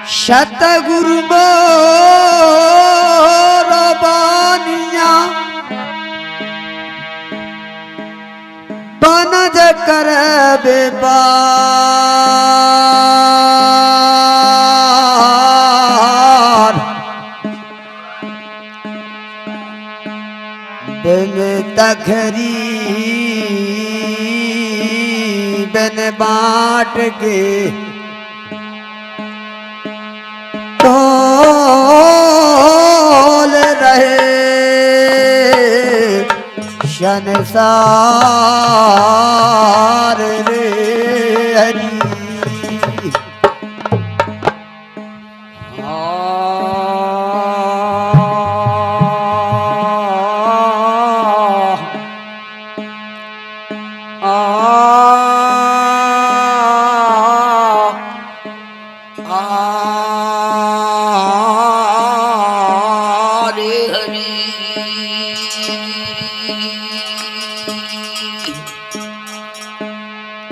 सतगुरु मोरबानिया बनज कर बेपार बिन तखरी बिन बाट के तोल रहे संसार रे हरि।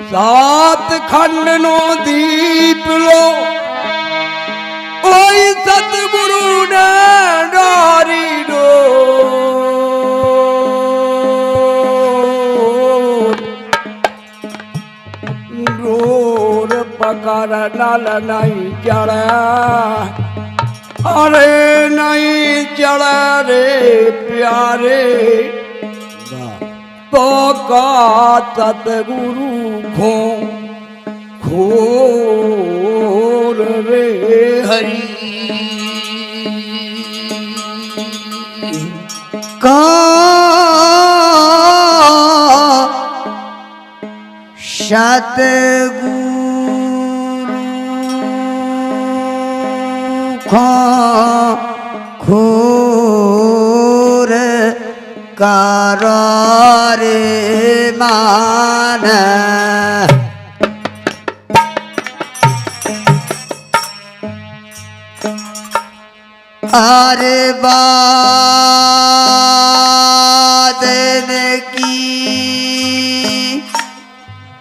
सात खंड नो दीप लो ओई सतगुरु ने डारी दो डोर पकड़ नल नहीं चढ़े अरे नहीं चढ़े रे प्यारे तो का सतगुरु घोर रे हरि। का सतगुरु घोर करार मान अरे बादन की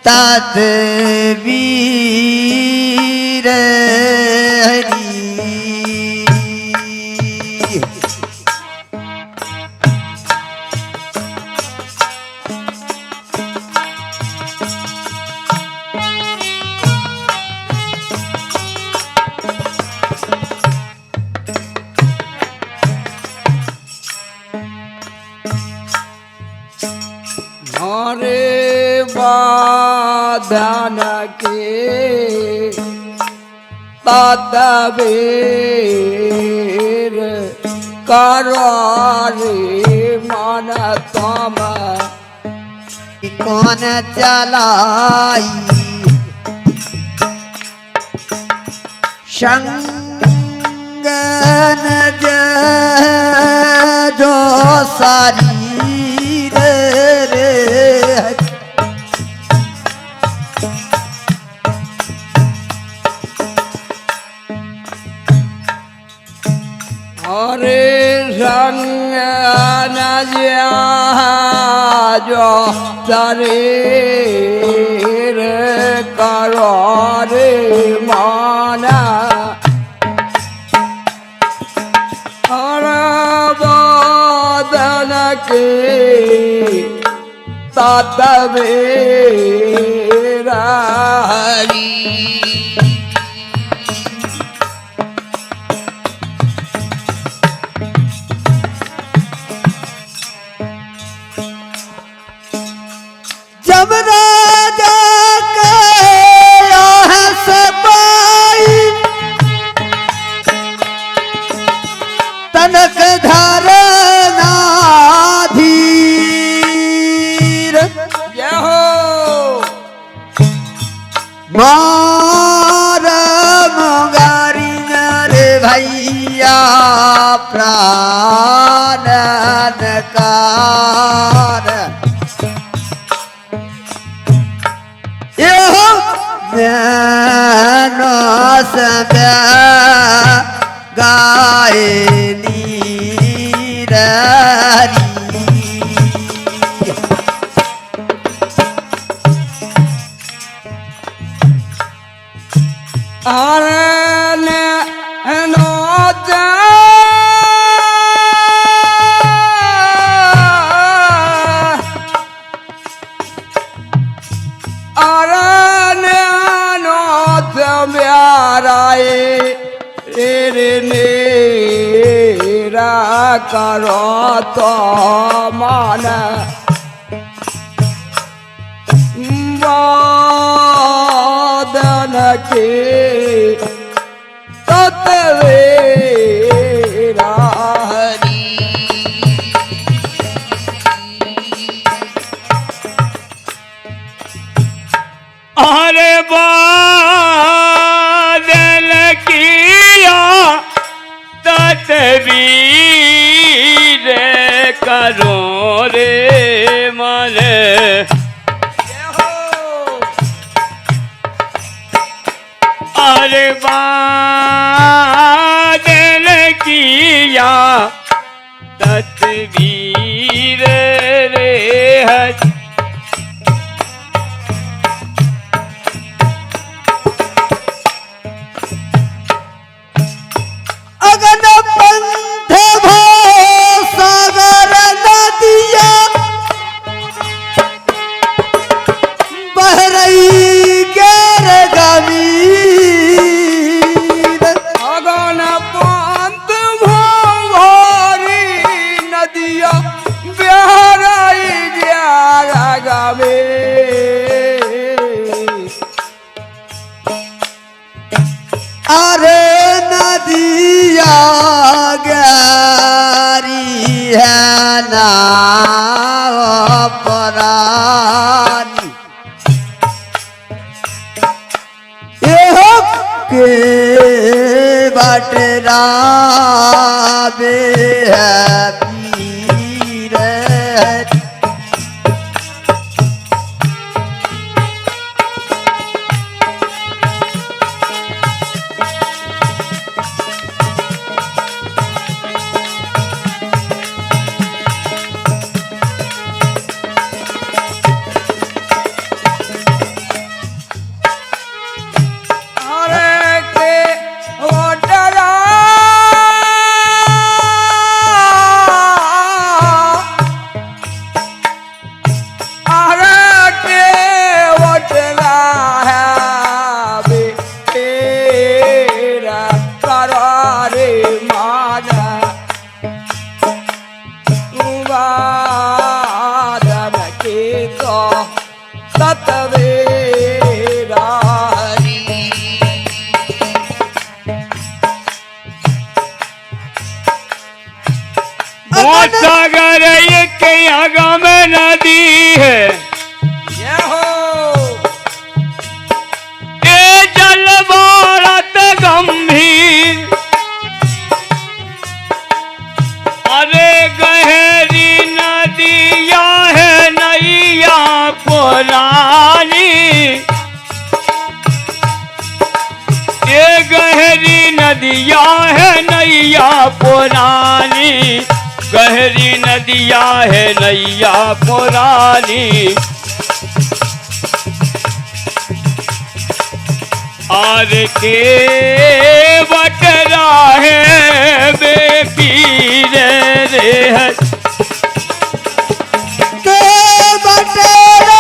तदबीर हरी। हरे बाधन के तदबीर करारे मन तम कौन चलाई संगन जो सारी हरे संग न जो शरीर करो रे माना हर बदन के तदबीर हरि। जब राजा के सपाई तनक धारना धीर मार मुंगारी रे भैया प्राण कार गाय नीर अरे कहनो जा अरण्यनो प्याराए रे नेरा करो तो मान वादन के तत्वेरा हरि अरे बादल किया तस्वीर करो रे मन अरे बादल किया तस्वीर रे हज अगन पंथ भो सागर नदिया बह रही गैर गमीर अगन पंत भोरी नदिया बिहाराई ग्यारा गावे अरे नदिया गरी है ना परानी एहो के बटरा बे है पीर अरे के ओटरा अरे के ओटरा है बेरा करारे माना वादन के तो तत्वेरा हरि बहुत सागर एक अगम नदी है ये हो ये जल भारत गंभीर अरे गहरी नदिया है नैया पुरानी ये गहरी नदिया है नैया पुरानी गहरी नदिया है नैया पुरानी आर के बटरा है बेपीर रे है के बटरा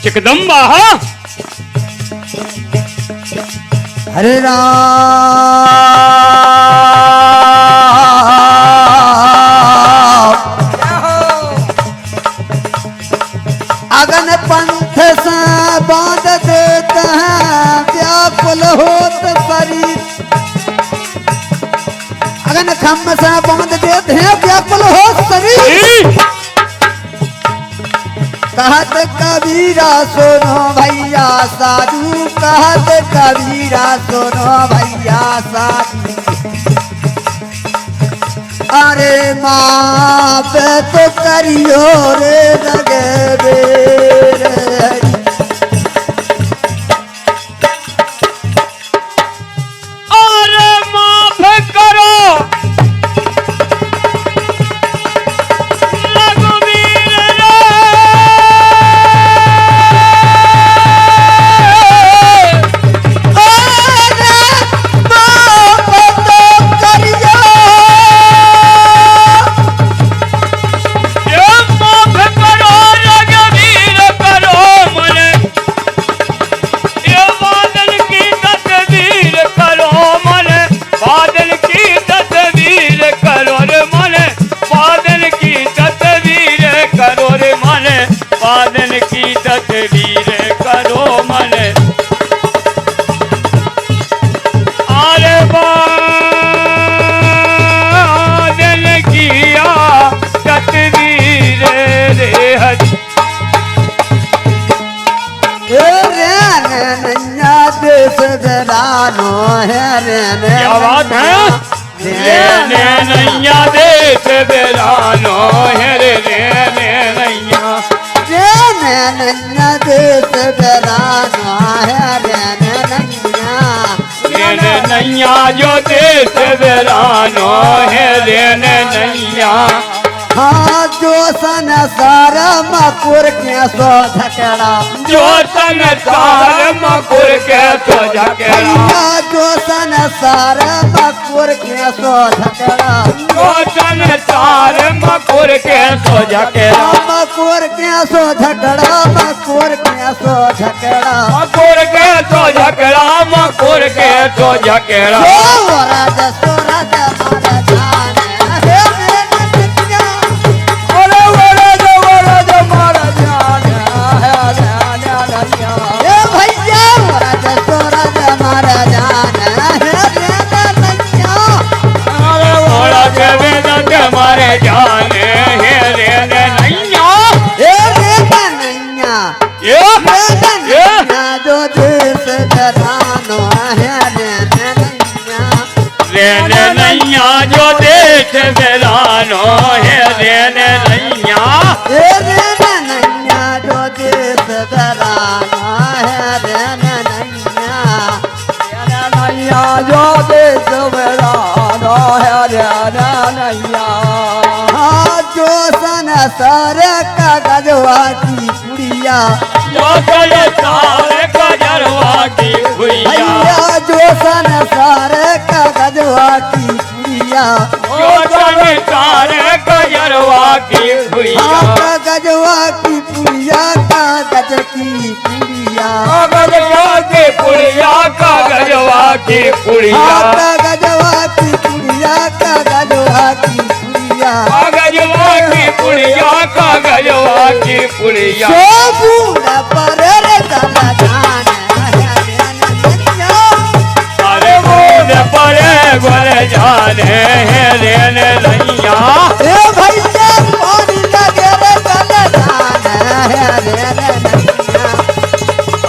चिकदम्बा हाँ हरे राम तन खम से बांध देते हैं व्याकुल हो शरीर। कहत कबीरा सुनो भैया साधु, कहत कबीरा सुनो भैया साधु। अरे माँ पे तो करियो रे लगबे रे। अरे माफ करो रघुवीर रे। बादल की तस्वीर करो मन, अरे बादल किया तस्वीर रे हज। नैया देश दरानो है रे। क्या बात है? नैया देश बेरानो है रे नैया। नैया देश दरानो है रे नैया। नैया जो देश बेरानो है रे नैया। हाँ जो संसार मकुर के सो झकड़ा, जो संसार मकुर के सो झकड़ा। जो संसार मकुर के सो झकड़ा, जो संसार मकुर के सो झकड़ा। मकुर के सो झकड़ा, मकुर के सो झकड़ा। मकुर के सो झकड़ा, मकुर के सो झकड़ा। सोराज सोराज मारा जान है रे नैया। ए भैया सोराज सोराज मारा जान है रे नैया। मोरा के वेदत मारे जाने है रे नैया। ए रे नैया। ये नैया जो देश दरानो है रे नैया। रे नैया जो देश बेरानो है रे नैया। ए रे नैया जो देश दरानो है रे नैया। नैया जो देश बेरानो है रे नैया। हाँ जो संसार का गजवा की पुड़िया, जो संसार का जरवा की भुइया। भैया जो संसार का गजवा की पुड़िया। जो संसार का जरवा की भुइया। हाँ का गजवा की पुड़िया, कागज की पुड़िया। कागज के पुड़िया, कागजवा की पुड़िया। हाँ कागजवा की पुड़िया, कागजवा की पुड़िया। कागजवा की पुड़िया, कागजवा की पुड़िया। सो बूढ़ा पर रे तला जान है रे नैया। अरे बूंद पड़े गोल जाने है रे नैया। ए भैया पानी लगे रे तला जान है रे नैया।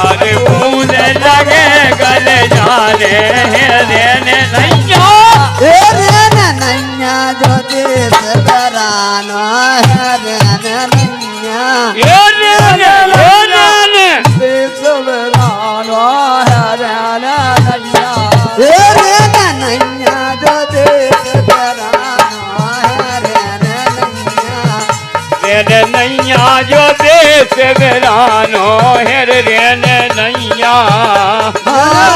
अरे बूंद लगे गल जाने है रे नैया। ए रे नैया जो देश दरानो है रे नैया। ये रे देश बेरानो है रे नैया। ए रे नैया जो देश दरानो है रे नैया। रे नैया जो देश बेरानो है रे नैया।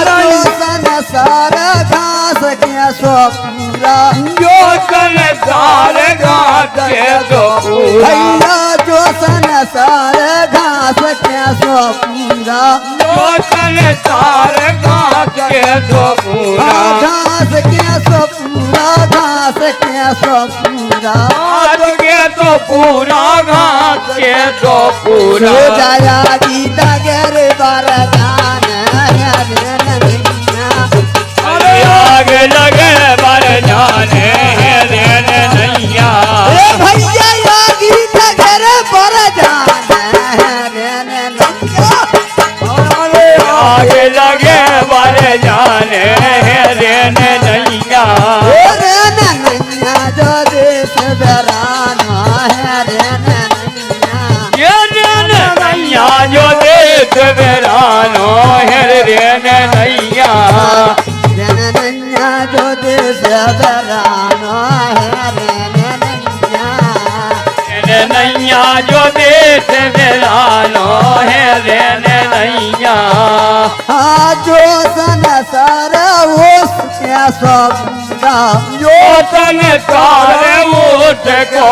जो संसार घास के सो पूरा, जो संसार घास के सो पूरा। भैया जो संसार घास के सो पूरा। जो संसार घास के सो पूरा। घास के सो पूरा, घास के सो पूरा। घास के सो पूरा, घास के सो पूरा। सो जाया गीता गर बरदान है रे नैया। अरे आग लगे बर जाने नैया रे नैया जो देश बेराना है रे नैया ये रे नैया जो देश बेरानो है रे नैया नैया जो देश बेराना है रे नैया जो देश बेरानो है रे नैया जो सन सारा उसके सबदा जो तन सारे उठ को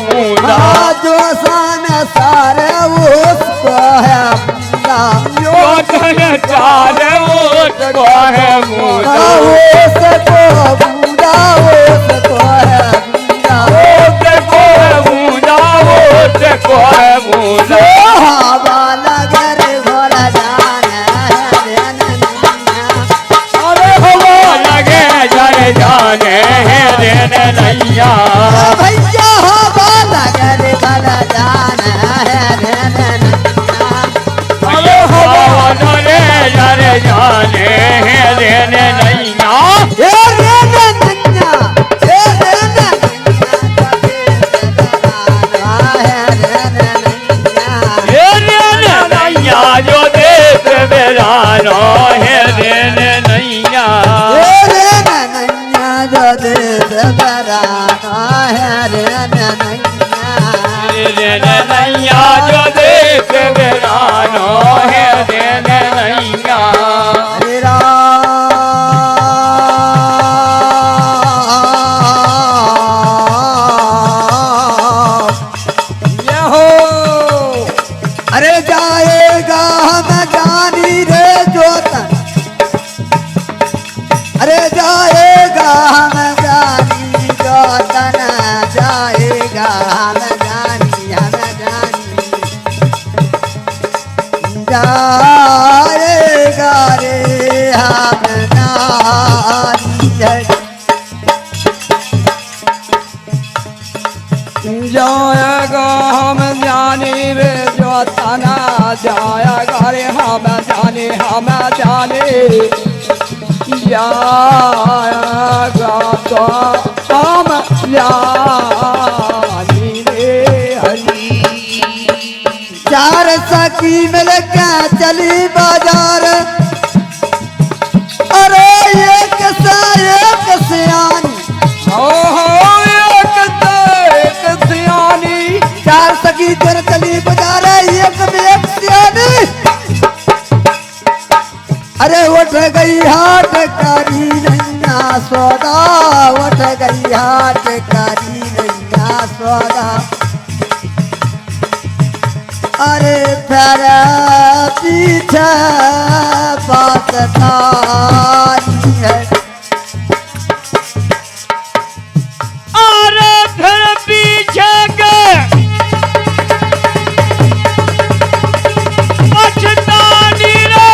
मुंडा जो सन सारे उसको है मुंडा जो तन सारे उठ को है मुंडा उसको मुंडा उसको है मुंडा उठ को है मुंडा उठ को है मुंडा हवा लगे रे घोड़ा जाना है रे नैया अरे हवा लगे जरे जाने है रे नैया भैया हवा लगे रे घोड़ा जाना है रे नैया अरे हवा लगे जरे जाने है रे नैया हे रे नैया हे रे नैया जो देश बेरानो है रे नैया हे रे नैया जो देश बेराना है रे नैया रे नैया जो देश बेरानो है रे नैया हरे राम ये हो अरे जाएगा हम जानी रे जोतन अरे जाएगा हम जानी जोतन जाएगा हम जानी जाएगा रे हम जानी जाएगा हम जाने रे जो तना जाएगा रे हम जाने जाएगा तो हम जानी रे हरी चार सखी मिलके चली बाजार अरे एक सियानी हो एक सियानी चार सखी जन चली बाजार एक में एक सियानी अरे उठ गई हाट कारी नैया सौदा उठ गई हाट कारी नैया सौदा अरे फिर पीछे पासदारी है अरे फिर पीछे के पछतानी रे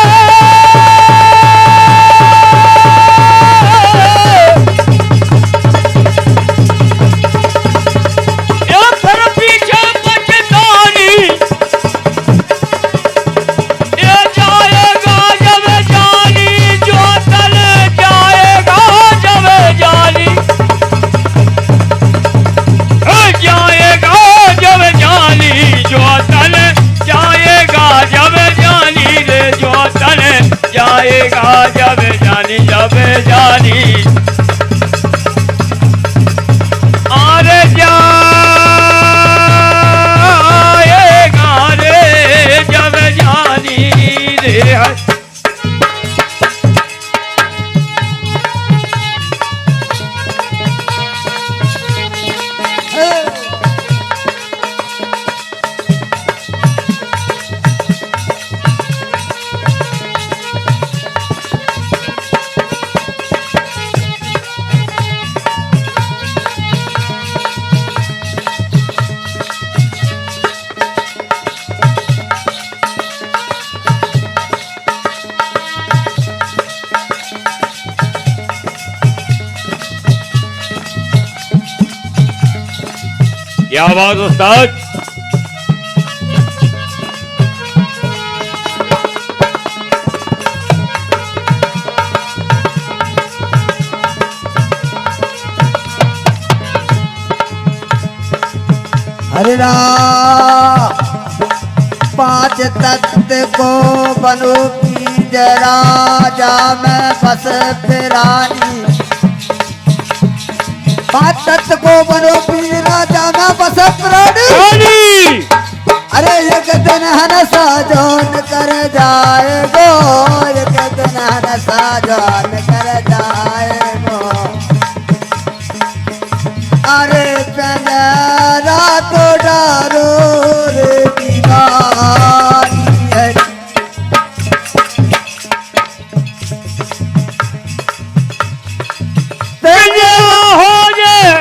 ये फिर पीछे पछतानी ये जाएगा जब जानी जो तल जाएगा जब जानी जाएगा जब जानी जो तन जाएगा जब जानी रे जो तन जाएगा जब जानी अरे जाएगा रे जब जानी रे क्या बात उस्ताद। हरे राम पांच तत्व को बनो की राजा में बस रानी। पांच तत्व को बनो की राजा में बस रानी। अरे एक दिन हन साजोन कर जाएगो, एक दिन हन साजोन कर जाएगो। अरे पंजरा को डारो रे दीवानी है। हो जाए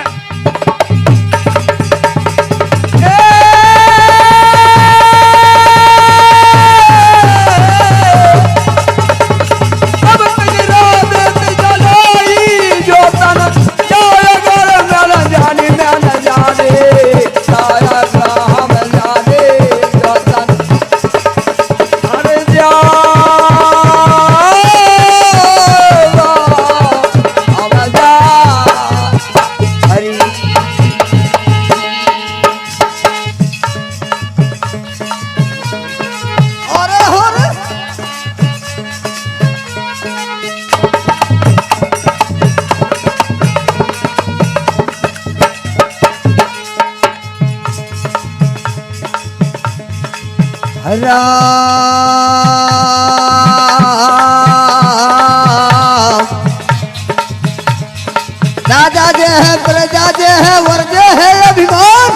राजा जे है प्रजा जे है वर्जे है अभिमान।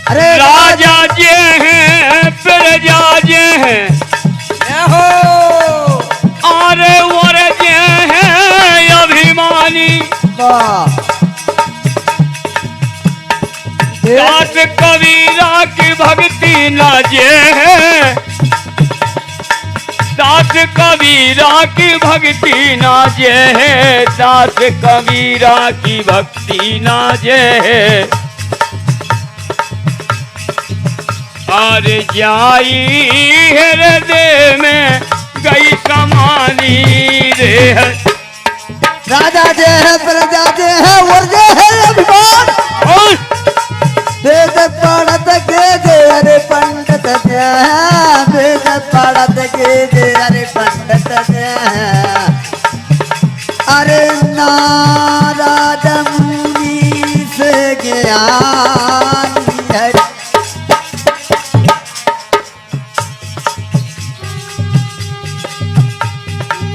अरे राजा जे हैं प्रजा जे हैं अरे वर जे हैं अभिमानी। दास कबीरा की भक्ति न जे है, दास कबीरा की भक्ति ना जे है, दास कबीरा की भक्ति ना जे है। अरे जाई हृदय में गई समानी रे। राजा जे है प्रजा जे है वर्जे है अभिमान। वेद पढ़त के जे अरे पंडित जे, वेद पढ़त के जे अरे पंडित जे। अरे नारद मुनि से ज्ञानी है।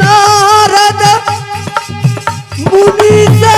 नारद मुनि से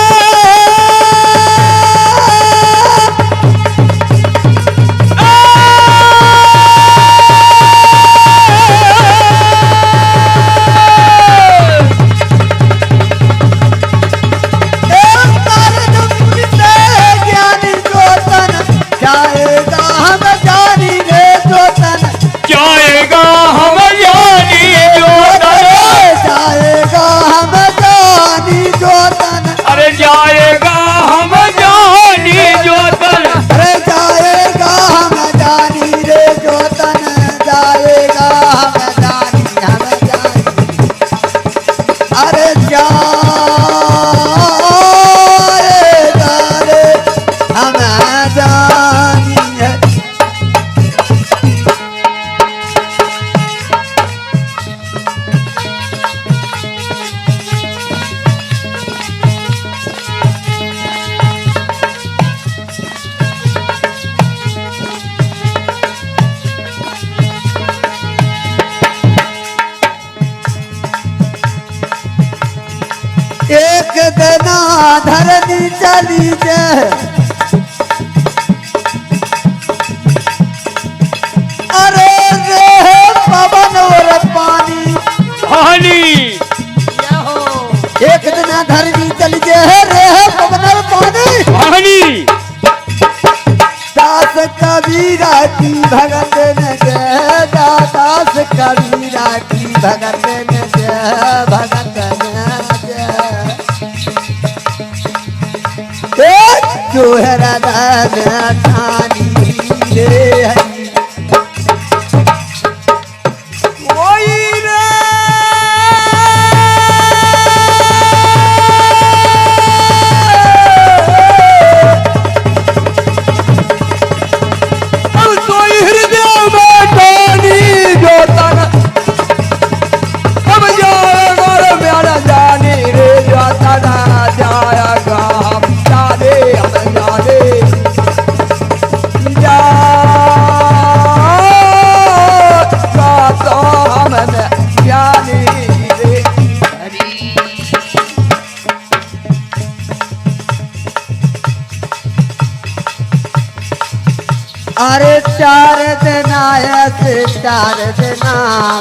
एक दिना धरनी चली जाए। अरे रे पवन और पानी पानी। एक दिना धरनी चली जाए रे पवन और पानी पानी। दास कबीरा की भगत न जय, दास कबीरा की भगत न जय, भगत न जय। जो है राधा ठानी रे हरी वही रे। अरे 4 दिन ऐसे 4 दिन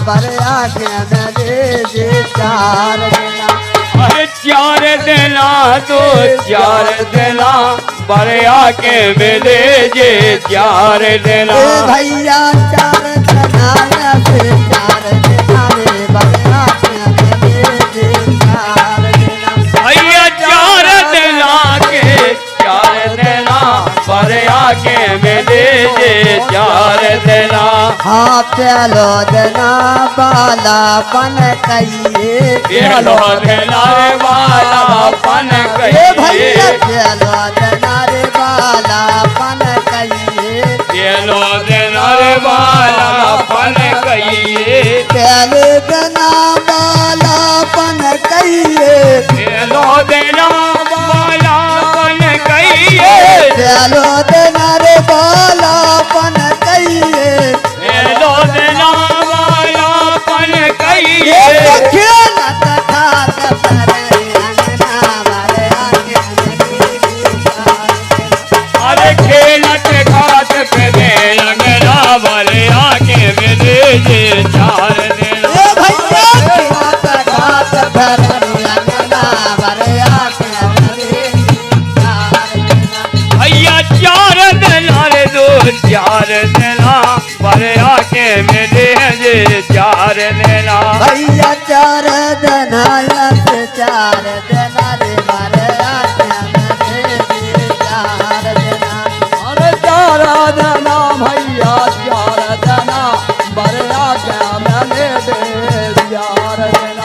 भर आगे मेरे जे 4 दिन अरे 4 दिना तो 4 दिना बड़िया के मिले जे 4 दिना ए भैया 4 दिन ऐसे 4 दिन रे भर आगे मेरे जे 4 दिन भैया 4 दिना के 4 दिना बड़िया के मिले जे 4 दिना हाँ प्यालो देना बाला पन कहिए प्यालो देना रे बाला पन ए भैया कहिए प्यालो देना रे बाला पन कहिए प्यालो देना रे बाला पन कहिए प्याले देना बाला पन कहिए प्यालो देना बाला पन कहिए प्यालो देना रे बाला पन कहिए प्यालो देना बाला पन ये कहिए खेल तथा करे अंगना वाले अरे खेलत घाट पे दे अंगना वाले आके मिले जे 4 दिन ए भैया खेल तथा करे अंगना वाले भैया 4 दिन रे 4 दिन पर आके मिले जे 4 दिन भैया 4 दिन से 4 दिन रे मारे आके मेरे 4 दिन अरे 4 दिन भैया 4 दिन बड़िया के मिले जे 4 दिन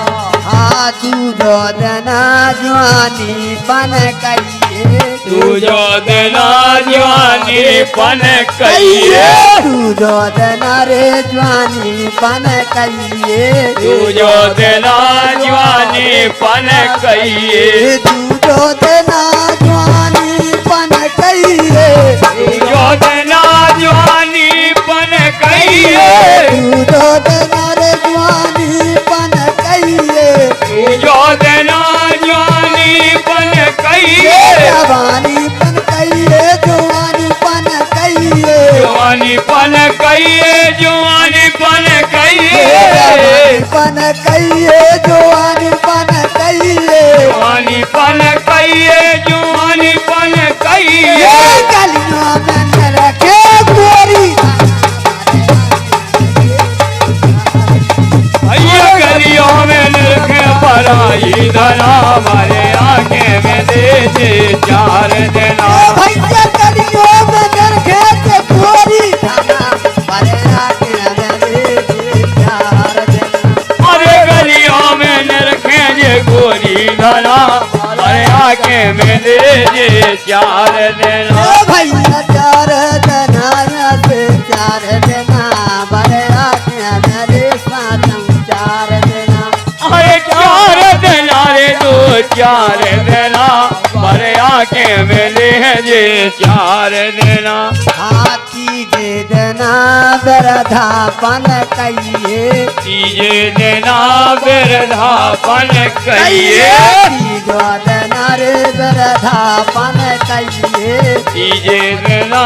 हाँ दूधो देना जवानी पन कहिए तू जो देना जवानी पन कहिए दूधो देना रे जवानी पन कहिए तू जो देना जवानी पन कहिए दूधो देना जवानी पन कहिए तू जो देना जवानी पन कहिए दूधो देना रे जवानी पन कहिए तू जो देना जवानी पन कहिए जवानी पन कहिए जवानी पन कहिए जवानी पन कहिए जवानी पन कहिए जवानी पन कहिए जवानी पन कहिए जवानी पन कहिए जवानी पन ये कहिए गलियों में न रखे गोरी भैया गलियों में निरखे पराई धना हमारे आगे में दे दे 4 देना भैया गलियों में न रखे गोरी बड़े आके मेरे 4 दिन अरे गलियों में निरखे जे गोरी धना हमारे आगे में दे दे 4 देना भैया 4 दिन से 4 दिन बड़े आके मेरे 4 दिन अरे 4 देना रे 4 देना बड़े आके मिले हैं जे 4 देना हाथी दे देना बरधापन कहिए तीजे देना बिरधापन कहिए तीजो देना रे बरधापन कहिए तीजे देना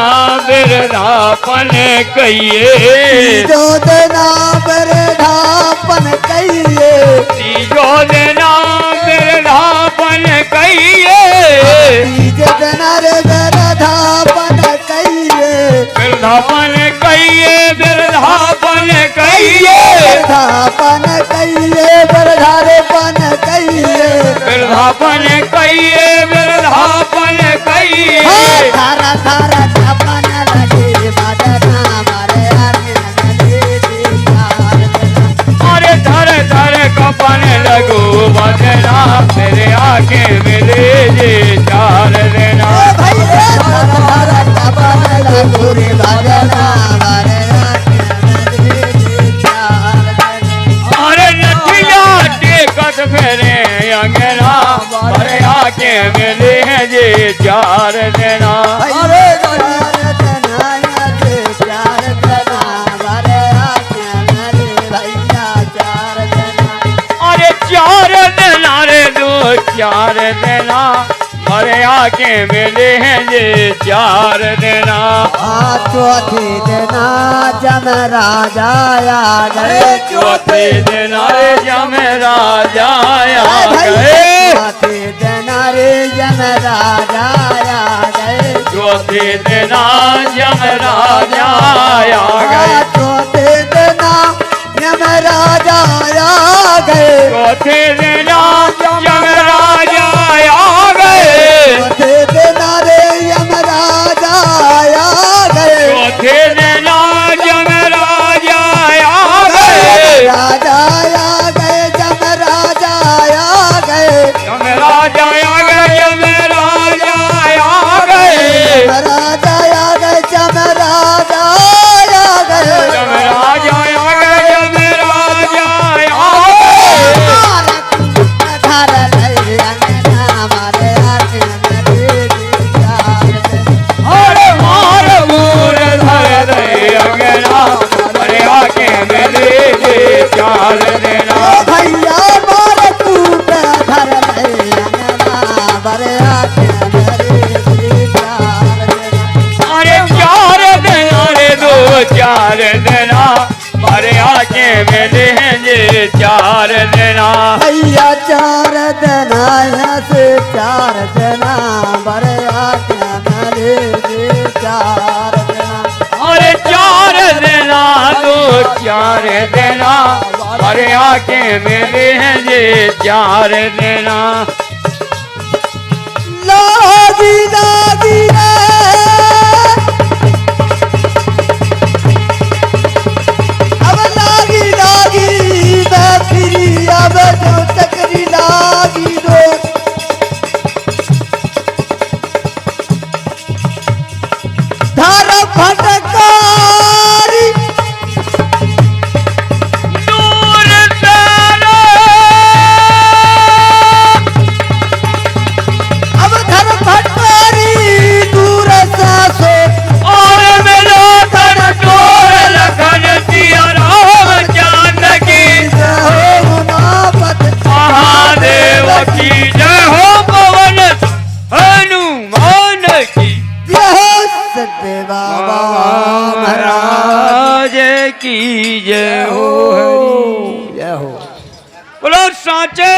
बिरधापन कहिए तीजो देना बरधापन कहिए तीजो देना बिरधापन कहिए तीजो देना रे बरधापन कहिए बिरधापन कहिए बिरधापन कहिए बरधापन कहिए बरधारेपन कहिए बिरधापन कहिए बिरधापन कहिए थारा थारा छपन लगे बदना मारे अरे धर धर कपन लगो बदना मेरे आके मिले जे 4 देना भैया थारा थारा छपन लगो रे बदना मारे अरे नथिया टेकत फेरे अंगना मेरे आके मिले हैं जे 4 देना अरे अरे 4 देना रे 4 देना भरे आके मिले हैं ये 4 दिन चौथे दिन जम राजा आ गए चौथे दिन जम राजा आ भाई गए चौथे दिन रे जम राजा आ गए चौथे दिन जम राजा आ गए चौथे दिन यम राजा आ गए चौथे दिन जम राजा आ गए चौथे दिन रे यम राजा आ गए चौथे दिन जम राजा आ गए राजा आ गए जम राजा आ गए जम राजा आ गए जम राजा आ गए राजा आ गए जम राजा आ गए जम राजा आ गए जम राजा आ गए धर ले अंगना मारे आके मेरे चार अरे मार मूर धर दे अंगना अरे आके मिले ये 4 दिन भैया मारे तू पे धर ले अंगना मारे आके मेरे चार अरे 4 दिन अरे 2-4 दिन अरे आके मिले हैं ये 4 दिन भैया 4 दिन आया से 4 दिन बड़े आके मेरे 4 दिन अरे 4 दिन 2-4 दिन अरे आके मिले हैं ये 4 दिन लागी लागी रे अब लागी लागी बैठरी अब जो चकरी लागी रो धर फटकारी दूर तेरे अब धर फटकारी दूर सासो और मिलो तन तोर लखन सिया राम जानकी नापत महादेव की जय हो पवन हनुमान की सत्य बाबा महाराज की जय हो जय हो बोलो साचे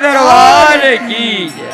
दरबार की जय।